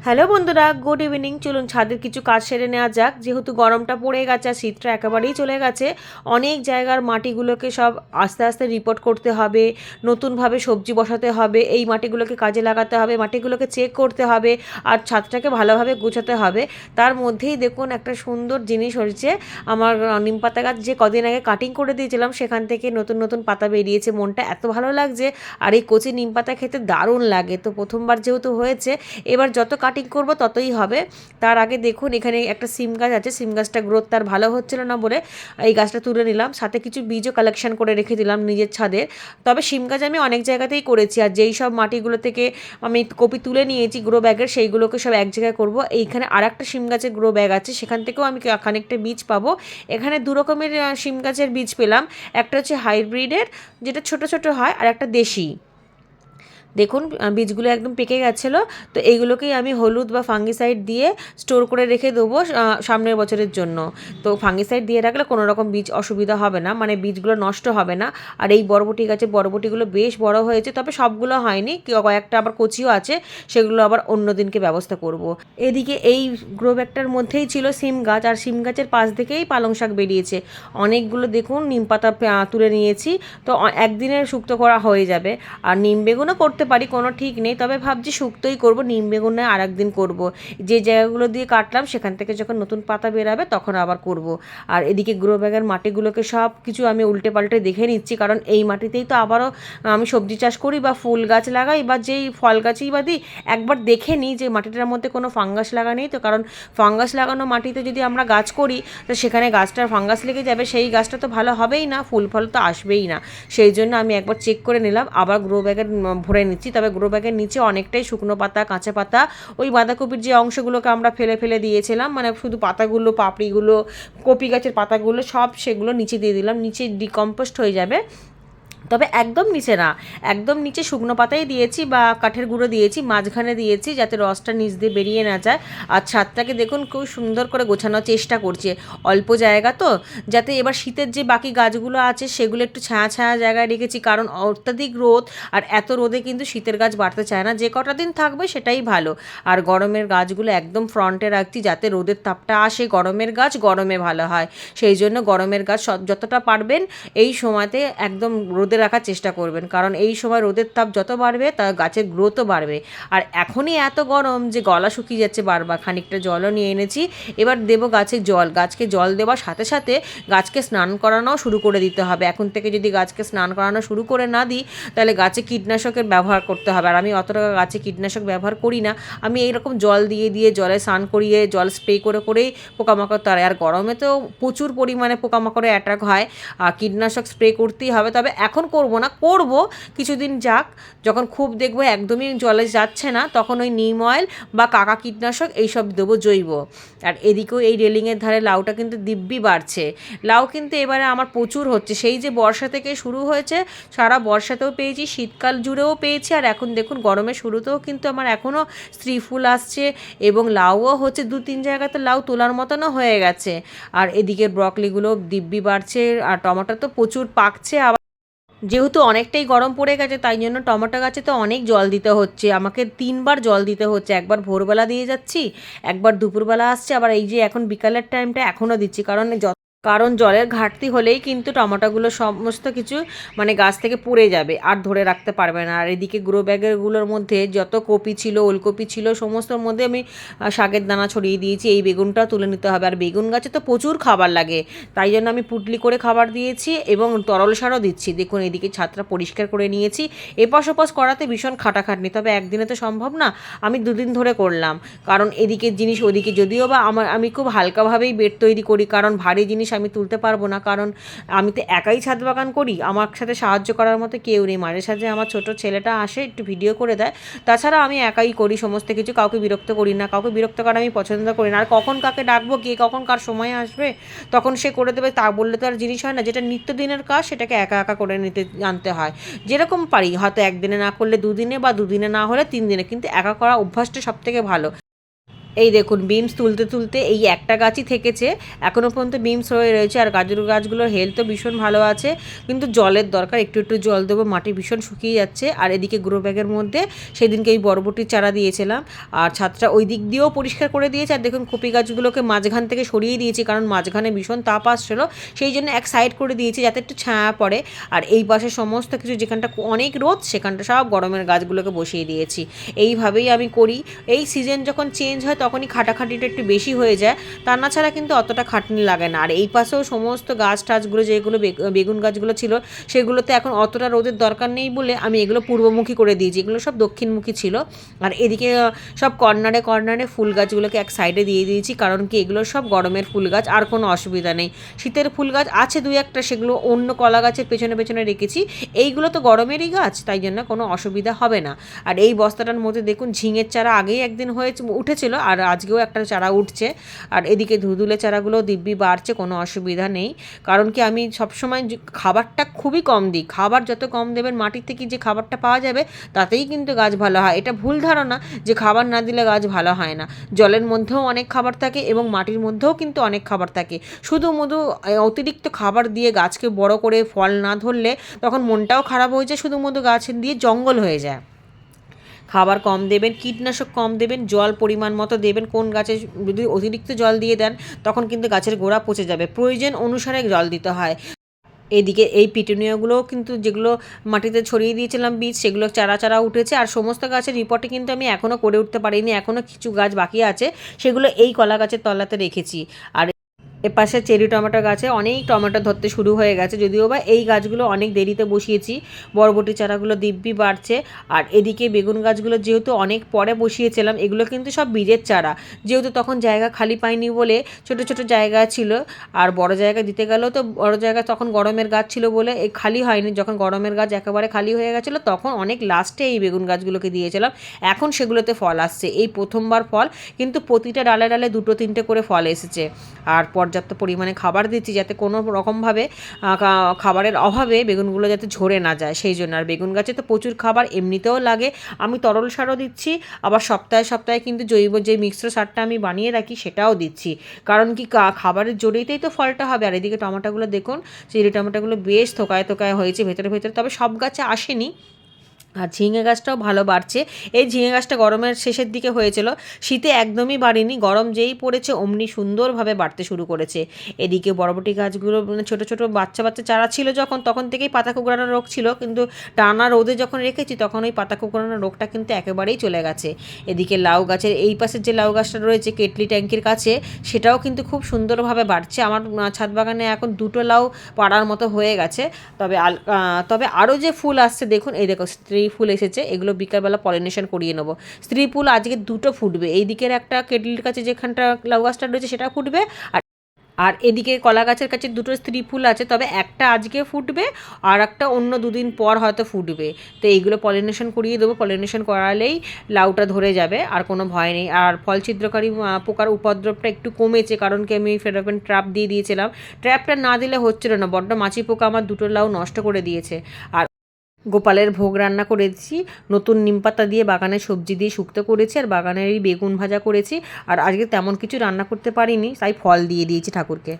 Hello বন্ধুরা, good evening. চলুন ছাদের কিছু কাজ সেরে নেওয়া যাক। যেহেতু গরমটা পড়ে গেছে আর শীতটা একেবারেই চলে গেছে, অনেক জায়গার মাটিগুলোকে সব আস্তে আস্তে রিপোর্ট করতে হবে, নতুনভাবে সবজি বসাতে হবে, এই মাটিগুলোকে কাজে লাগাতে হবে, মাটিগুলোকে চেক করতে হবে আর ছাদটাকে ভালোভাবে গোছাতে হবে। তার মধ্যেই দেখুন একটা সুন্দর জিনিস হয়েছে। আমার নিম পাতা গাছ যে কদিন আগে কাটিং করে দিয়েছিলাম, সেখান থেকে নতুন নতুন পাতা বেরিয়েছে। মনটা এত ভালো লাগছে, আর এই কচি নিম পাতা খেতে দারুণ লাগে। তো প্রথমবার যেহেতু হয়েছে, এবার যত কাটিং করব ততই হবে। তার আগে দেখুন এখানে একটা সিম গাছ আছে, সিম গাছটা গ্রোথ তার ভালো হচ্ছিল না বলে এই গাছটা তুলে নিলাম। সাথে কিছু বীজও কালেকশন করে রেখে দিলাম নিজের ছাদে। তবে সিম গাছ আমি অনেক জায়গাতেই করেছি, আর যেই সব মাটিগুলো থেকে আমি কপি তুলে নিয়েছি গ্রো ব্যাগের, সেইগুলোকে সব এক জায়গায় করব। এইখানে আর একটা সিম গাছের গ্রো ব্যাগ আছে, সেখান থেকেও আমি খানিকটা বীজ পাবো। এখানে দু রকমের সিম গাছের বীজ পেলাম। একটা হচ্ছে হাইব্রিডের, যেটা ছোট ছোট হয়, আর একটা দেশি। দেখুন বীজগুলো একদম পেকে গেছিলো। তো এইগুলোকেই আমি হলুদ বা ফাঙ্গিসাইড দিয়ে স্টোর করে রেখে দেবো সামনের বছরের জন্য। তো ফাঙ্গিসাইড দিয়ে রাখলে কোনো রকম বীজ অসুবিধা হবে না, মানে বীজগুলো নষ্ট হবে না। আর এই বরবটি গাছের বরবটিগুলো বেশ বড় হয়েছে, তবে সবগুলো হয়নি, কয়েকটা আবার কচিও আছে, সেগুলো আবার অন্য দিনকে ব্যবস্থা করব। এদিকে এই গ্রো ব্যাগটার মধ্যেই ছিল সিম গাছ, আর সিম গাছের পাশ থেকেই পালং শাক বেরিয়েছে অনেকগুলো। দেখুন নিম পাতা তুলে নিয়েছি, তো একদিনে শুক্তো করা হয়ে যাবে। আর নিম বেগুনও করতে পারি, কোনো ঠিক নেই, তবে ভাবছি শুক্তোই করব, নিম বেগুন নয় আর একদিন করবো। যে জায়গাগুলো দিয়ে কাটলাম সেখান থেকে যখন নতুন পাতা বেরাবে তখন আবার করব। আর এদিকে গ্রো ব্যাগের মাটিগুলোকে সব কিছু আমি উল্টে পাল্টে দেখে নিচ্ছি, কারণ এই মাটিতেই তো আবারও আমি সবজি চাষ করি বা ফুল গাছ লাগাই বা যেই ফল গাছই বা দিই। একবার দেখে নিই যে মাটিটার মধ্যে কোনো ফাঙ্গাস লাগা নেই তো, কারণ ফাঙ্গাস লাগানো মাটিতে যদি আমরা গাছ করি তো সেখানে গাছটার ফাঙ্গাস লেগে যাবে, সেই গাছটা তো ভালো হবেই না, ফুল ফল তো আসবেই না। সেই জন্য আমি একবার চেক করে নিলাম, আবার গ্রো ব্যাগের ভরে নিচ্ছি। তবে গ্রো ব্যাগের নিচে অনেকটাই শুকনো পাতা, কাঁচা পাতা, ওই বাঁধাকপির যে অংশগুলোকে আমরা ফেলে ফেলে দিয়েছিলাম, মানে শুধু পাতাগুলো, পাপড়িগুলো, কপি গাছের পাতাগুলো সব সেগুলো নিচে দিয়ে দিলাম, নিচে ডিকম্পোস্ট হয়ে যাবে। তবে একদম নিচে না, একদম নিচে শুকনো পাতাই দিয়েছি বা কাঠের গুঁড়ো দিয়েছি, মাঝখানে দিয়েছি যাতে রসটা নিচ দিয়ে বেরিয়ে না যায়। আর ছাদটাকে দেখুন খুব সুন্দর করে গোছানোর চেষ্টা করছি, অল্প জায়গা তো, যাতে এবার শীতের যে বাকি গাছগুলো আছে সেগুলো একটু ছায়া ছায়া জায়গায় রেখেছি, কারণ অত্যাধিক রোদ আর এত রোদে কিন্তু শীতের গাছ বাড়তে চায় না, যে কটা দিন থাকবে সেটাই ভালো। আর গরমের গাছগুলো একদম ফ্রন্টে রাখছি, যাতে রোদের তাপটা আসে, গরমের গাছ গরমে ভালো হয়। সেই জন্য গরমের গাছ যতটা পারবেন এই সময়তে একদম রোদে রাখার চেষ্টা করবেন, কারণ এই সময় রোদের তাপ যত বাড়বে তার গাছের গ্রোথও বাড়বে। আর এখনই এত গরম যে গলা শুকিয়ে যাচ্ছে বারবার। খানিকটা জলও নিয়ে এনেছি, এবার দেবো গাছে জল। গাছকে জল দেওয়ার সাথে সাথে গাছকে স্নান করানোও শুরু করে দিতে হবে। এখন থেকে যদি গাছকে স্নান করানো শুরু করে না দিই, তাহলে গাছে কীটনাশকের ব্যবহার করতে হবে, আর আমি অতটা গাছে কীটনাশক ব্যবহার করি না। আমি এইরকম জল দিয়ে দিয়ে, জলে স্নান করিয়ে, জল স্প্রে করে করেই পোকামাকড় তাড়াই। আর গরমে তো প্রচুর পরিমাণে পোকামাকড়ে অ্যাটাক হয়, আর কীটনাশক স্প্রে করতেই হবে। তবে এখন করব না, করব কিছুদিন যাক, যখন খুব দেখবো একদমই জলে যাচ্ছে না, তখন ওই নিম অয়েল বা কাকা কীটনাশক এইসব দেবো, জৈব। আর এদিকেও এই রেলিংয়ের ধারে লাউটা কিন্তু দিব্যি বাড়ছে। লাউ কিন্তু এবারে আমার প্রচুর হচ্ছে, সেই যে বর্ষা থেকে শুরু হয়েছে, সারা বর্ষাতেও পেয়েছি, শীতকাল জুড়েও পেয়েছি, আর এখন দেখুন গরমের শুরুতেও কিন্তু আমার এখনও স্ত্রী ফুল আসছে, এবং লাউও হচ্ছে, 2-3 জায়গাতে লাউ তোলার মতনও হয়ে গেছে। আর এদিকের ব্রকলিগুলো দিব্যি বাড়ছে, আর টমেটো তো প্রচুর পাকছে। আবার যেহেতু অনেকটাই গরম পড়ে গেছে, তাই জন্য টমেটো গাছে তো অনেক জল দিতে হচ্ছে, আমাকে 3বার জল দিতে হচ্ছে। একবার ভোরবেলা দিয়ে যাচ্ছি, একবার দুপুরবেলা আসছে, আবার এই যে এখন বিকালের টাইমটা এখনও দিচ্ছি, কারণ জলের ঘাটতি হলেই কিন্তু টমেটোগুলো সমস্ত কিছু মানে গাছ থেকে পড়ে যাবে, আর ধরে রাখতে পারবে না। আর এদিকে গ্রো ব্যাগেরগুলোর মধ্যে যত কপি ছিল, ওলকপি ছিল, সমস্তর মধ্যে আমি শাকের দানা ছড়িয়ে দিয়েছি। এই বেগুনটাও তুলে নিতে হবে, আর বেগুন গাছে তো প্রচুর খাবার লাগে, তাই জন্য আমি পুটলি করে খাবার দিয়েছি এবং তরল সারও দিচ্ছি। দেখুন এদিকে ছাদটা পরিষ্কার করে নিয়েছি। এপাশ ওপাশ করাতে ভীষণ খাটাখাটনি, তবে একদিনে তো সম্ভব না, আমি 2 দিন ধরে করলাম, কারণ এদিকের জিনিস ওদিকে, যদিও বা আমি খুব হালকাভাবেই বেড তৈরি করি, কারণ ভারী জিনিস আমি তুলতে পারবো না, কারণ আমি তো একাই ছাদ বাগান করি, আমার সাথে সাহায্য করার মতো কেউ নেই। মাঝে সাঝে আমার ছোট ছেলেটা আসে, একটু ভিডিও করে দেয়, তাছাড়া আমি একাই করি সমস্ত কিছু, কাউকে বিরক্ত করি না, কাউকে বিরক্ত করা আমি পছন্দ করি না। আর কখন কাকে ডাকবো, কে কখন কার সময় আসবে তখন সে করে দেবে, তা বললে তো আর জিনিস হয় না। যেটা নিত্যদিনের কাজ সেটাকে একা একা করে নিতে জানতে হয়, যেরকম পারি, হয়তো একদিনে না করলে 2 দিনে, বা 2 দিনে না হলে 3 দিনে, কিন্তু একা করা অভ্যাসটা সব থেকে ভালো। এই দেখুন বিমস তুলতে তুলতে এই একটা গাছই থেকেছে, এখনও পর্যন্ত বিমস হয়ে রয়েছে। আর গাজর গাছগুলোর হেলথও ভীষণ ভালো আছে, কিন্তু জলের দরকার, একটু একটু জল দেবো, মাটি ভীষণ শুকিয়ে যাচ্ছে। আর এদিকে গ্রো ব্যাগের মধ্যে সেদিনকে এই বরবটির চারা দিয়েছিলাম, আর ছাদটা ওই দিক দিয়েও পরিষ্কার করে দিয়েছে। আর দেখুন কপি গাছগুলোকে মাঝখান থেকে সরিয়ে দিয়েছি, কারণ মাঝখানে ভীষণ তাপ আসছিলো, সেই জন্য এক সাইড করে দিয়েছি যাতে একটু ছায়া পড়ে। আর এই পাশে সমস্ত কিছু যেখানটা অনেক রোদ সেখানটা সব গরমের গাছগুলোকে বসিয়ে দিয়েছি। এইভাবেই আমি করি। এই সিজন যখন চেঞ্জ হয় তখনই খাটাখাটিটা একটু বেশি হয়ে যায়, তা না ছাড়া কিন্তু অতটা খাটনি লাগে না। আর এই পাশেও সমস্ত গাছ টাছগুলো যেগুলো বেগুন গাছগুলো ছিল সেগুলোতে এখন অতটা রোদের দরকার নেই বলে আমি এগুলো পূর্বমুখী করে দিয়েছি, এগুলো সব দক্ষিণমুখী ছিল। আর এদিকে সব কর্নারে কর্নারে ফুল গাছগুলোকে এক সাইডে দিয়ে দিয়েছি, কারণ কি এগুলো সব গরমের ফুল গাছ, আর কোনো অসুবিধা নেই। শীতের ফুল গাছ আছে দুই একটা, সেগুলো অন্য কলা গাছের পেছনে পেছনে রেখেছি, এইগুলো তো গরমেরই গাছ, তাই জন্য কোনো অসুবিধা হবে না। আর এই বস্তাটার মধ্যে দেখুন ঝিঙের চারা আগেই একদিন উঠেছিল, আর আজকেও একটা চারা উঠছে। আর এদিকে ধুদুলে চারাগুলো দিব্যি বাড়ছে, কোনো অসুবিধা নেই। কারণ কি আমি সবসময় খাবারটা খুবই কম দিই, খাবার যত কম দেবেন মাটির থেকে যে খাবারটা পাওয়া যাবে তাতেই কিন্তু গাছ ভালো হয়। এটা ভুল ধারণা যে খাবার না দিলে গাছ ভালো হয় না। জলের মধ্যেও অনেক খাবার থাকে এবং মাটির মধ্যেও কিন্তু অনেক খাবার থাকে। শুধু অতিরিক্ত খাবার দিয়ে গাছকে বড় করে ফল না ধরলে তখন মনটাও খারাপ হয়ে যায়, শুধু গাছ দিয়ে জঙ্গল হয়ে যায়। খাবার কম দেবেন, কীটনাশক কম দেবেন, জল পরিমাণ মতো দেবেন। কোন গাছে যদি অতিরিক্ত জল দিয়ে দেন তখন কিন্তু গাছের গোড়া পচে যাবে, প্রয়োজন অনুসারে জল দিতে হয়। এদিকে এই পিটুনিয়াগুলোও কিন্তু যেগুলো মাটিতে ছড়িয়ে দিয়েছিলাম বীজ, সেগুলো চারা চারা উঠেছে। আর সমস্ত গাছের রিপোর্টে কিন্তু আমি এখনও করে উঠতে পারিনি, এখনও কিছু গাছ বাকি আছে, সেগুলো এই কলা গাছের তলাতে রেখেছি। আর এপাশে চেরি টমেটো গাছে অনেক টমেটো ধরতে শুরু হয়ে গেছে, যদিও বা এই গাছগুলো অনেক দেরিতে বসিয়েছি। বরবটি চারাগুলো দিব্যি বাড়ছে। আর এদিকে বেগুন গাছগুলো যেহেতু অনেক পরে বসিয়েছিলাম, এগুলো কিন্তু সব বীজের চারা, যেহেতু তখন জায়গা খালি পাইনি বলে ছোট ছোট জায়গা ছিল। আর বড় জায়গা দিতে গেলেও তো বড় জায়গা তখন গরমের গাছ ছিল বলে এই খালি হয়নি। যখন গরমের গাছ একেবারে খালি হয়ে গেছিলো তখন অনেক লাস্টে এই বেগুন গাছগুলোকে দিয়েছিলাম। এখন সেগুলোতে ফল আসছে, এই প্রথমবার ফল, কিন্তু প্রতিটা ডালে ডালে দুটো তিনটে করে ফল এসেছে। আর পর্যাপ্ত পরিমাণে খাবার দিচ্ছি যাতে কোনো রকমভাবে খাবারের অভাবে বেগুনগুলো যাতে ঝরে না যায়, সেই জন্য। আর বেগুন গাছে তো প্রচুর খাবার এমনিতেও লাগে, আমি তরল সারও দিচ্ছি, আবার সপ্তাহে সপ্তাহে কিন্তু জৈব যে মিশ্র সারটা আমি বানিয়ে রাখি সেটাও দিচ্ছি। কারণ কি খাবারের জড়িতেই তো ফলটা হবে। আর এদিকে টমেটোগুলো দেখুন, চেরি টমেটোগুলো বেশ থোকায় থোকায় হয়েছে ভেতরে ভেতরে, তবে সব গাছে আসেনি। আর ঝিঙে গাছটাও ভালো বাড়ছে। এই ঝিঙে গাছটা গরমের শেষের দিকে হয়েছিল, শীতে একদমই বাড়েনি, গরম যেই পড়েছে অমনি সুন্দরভাবে বাড়তে শুরু করেছে। এদিকে বরবটি গাছগুলো ছোটো ছোটো বাচ্চা বাচ্চা চারা ছিল তখন থেকেই পাতা কুঁকড়ানো রোগ ছিল, কিন্তু টানা রোদে যখন রেখেছি তখন ওই পাতা কুঁকড়ানো রোগটা কিন্তু একেবারেই চলে গেছে। এদিকে লাউ গাছের এই পাশের যে লাউ গাছটা রয়েছে কেটলি ট্যাঙ্কির কাছে, সেটাও কিন্তু খুব সুন্দরভাবে বাড়ছে। আমার ছাদ বাগানে এখন দুটো লাউ পাড়ার মতো হয়ে গেছে। তবে আরও যে ফুল আসছে দেখুন, এই দেখো স্ত্রী ফুল এসেছে, এগুলো বিকালবেলা পলিনেশন করিয়ে নেবো। স্ত্রী ফুল আজকে দুটো ফুটবে, এই দিকের একটা কেটলির কাছে যেখানটা লাউ গাছটা রয়েছে সেটা ফুটবে, আর আর এদিকে কলা গাছের কাছে দুটো স্ত্রী ফুল আছে, তবে একটা আজকে ফুটবে আর একটা অন্য দুদিন পর হয়তো ফুটবে। তো এইগুলো পলিনেশন করিয়ে দেবো, পলিনেশন করালেই লাউটা ধরে যাবে, আর কোনো ভয় নেই। আর ফল ছিদ্রকারী পোকার উপদ্রবটা একটু কমেছে, কারণ কি আমি ফেরোমন ট্র্যাপ দিয়ে দিয়েছিলাম, ট্র্যাপটা না দিলে হচ্ছিল না, বড্ড মাছি পোকা আমার দুটো লাউ নষ্ট করে দিয়েছে। আর গোপালের ভোগ রান্না করেছি, নতুন নিমপাতা দিয়ে বাগানের সবজি দিয়ে শুক্তো করেছি, আর বাগানেরই বেগুন ভাজা করেছি। আর আজকে তেমন কিছু রান্না করতে পারিনি, তাই ফল দিয়ে দিয়েছি ঠাকুরকে।